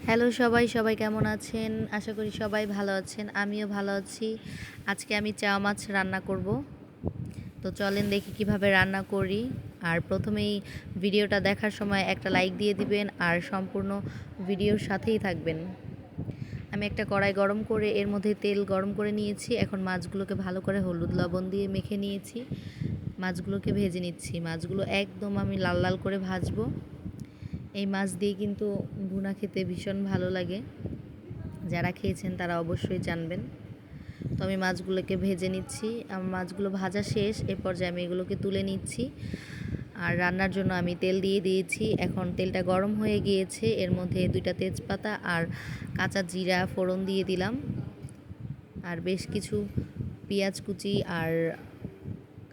Hello সবাই, সবাই কেমন আছেন? আশা করি সবাই ভালো আছেন। আমিও ভালো আছি। আজকে আমি চাও মাছ রান্না করব। তো চলেন দেখি কিভাবে রান্না করি। আর প্রথমেই ভিডিওটা দেখার সময় একটা লাইক দিয়ে দিবেন আর সম্পূর্ণ ভিডিওর সাথেই থাকবেন। আমি একটা কড়াই গরম করে এর মধ্যে তেল গরম করে নিয়েছি। এখন মাছগুলোকে ভালো করে হলুদ লবণ দিয়ে মেখে নিয়েছি। মাছগুলোকে ভেজে নিচ্ছি। মাছগুলো একদম আমি লাল লাল করে ভাজবো। এই মাছ দিয়ে কিন্তু ভুনা খেতে ভীষণ ভালো লাগে। যারা খেয়েছেন তারা অবশ্যই জানবেন। তো আমি মাছগুলোকে ভেজে নিচ্ছি। আমার মাছগুলো ভাজা শেষ। এ পর্যায়ে আমি এগুলোকে তুলে নিচ্ছি। আর রান্নার জন্য আমি তেল দিয়ে দিয়েছি। এখন তেলটা গরম হয়ে গিয়েছে। এর মধ্যে 2টা তেজপাতা আর কাঁচা জিরা ফোড়ন দিয়ে দিলাম। আর বেশ কিছু পেঁয়াজ কুচি আর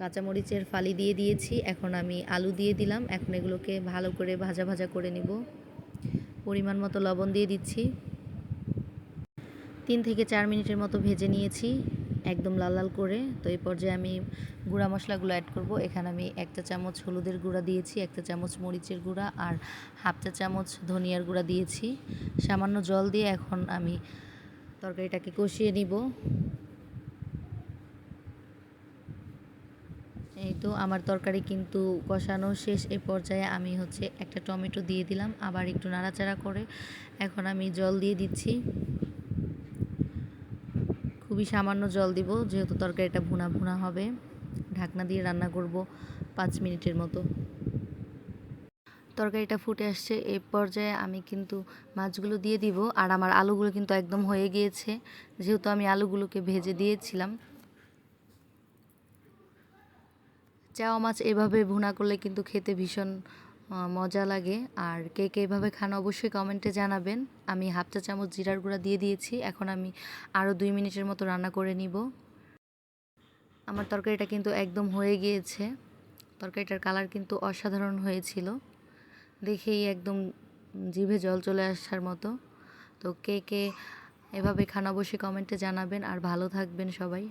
কাঁচামরিচের ফালি দিয়ে দিয়েছি। এখন আমি আলু দিয়ে দিলাম। এখন এগুলোকে ভালো করে ভাজা ভাজা করে নিব। পরিমাণ মতো লবণ দিয়ে দিচ্ছি। 3 থেকে 4 মিনিটের মতো ভেজে নিয়েছি একদম লাল লাল করে। তো এই পর্যায়ে আমি গুঁড়া মশলাগুলো অ্যাড করব। এখানে আমি 1 চা চামচ হলুদের গুঁড়া দিয়েছি, 1 চা চামচ মরিচের গুঁড়া আর 1/2 চা চামচ ধনিয়ার গুঁড়া দিয়েছি। সামান্য জল দিয়ে এখন আমি তরকারিটাকে কষিয়ে নিব। এই তো আমার তরকারি কিন্তু কষানো শেষ। এ পর্যায়ে আমি একটা টমেটো দিয়ে দিলাম। আবার একটু নাড়াচাড়া করে এখন আমি জল দিয়ে দিচ্ছি। খুবই সামান্য জল দিব, যেহেতু তরকারিটা ভুনা ভুনা হবে। ঢাকনা দিয়ে রান্না করব 5 মিনিটের মতো। তরকারিটা ফুটে আসছে। এই পর্যায়ে আমি কিন্তু মাছগুলো দিয়ে দিব। আর আমার আলুগুলো কিন্তু একদম হয়ে গিয়েছে, যেহেতু আমি আলুগুলোকে ভেজে দিয়েছিলাম। চাওয়া মাছ এভাবে ভুনা করলে কিন্তু খেতে ভীষণ মজা লাগে। আর কে কে এভাবে খান অবশ্যই কমেন্টে জানাবেন। আমি 1/2 চা চামচ জিরার গুঁড়া দিয়ে দিয়েছি। এখন আমি আরও 2 মিনিটের মতো রান্না করে নিব। আমার তরকারিটা কিন্তু একদম হয়ে গিয়েছে। তরকারিটার কালার কিন্তু অসাধারণ হয়েছিল, দেখেই একদম জিভে জল চলে আসার মতো। তো কে কে এভাবে খান অবশ্যই কমেন্টে জানাবেন। আর ভালো থাকবেন সবাই।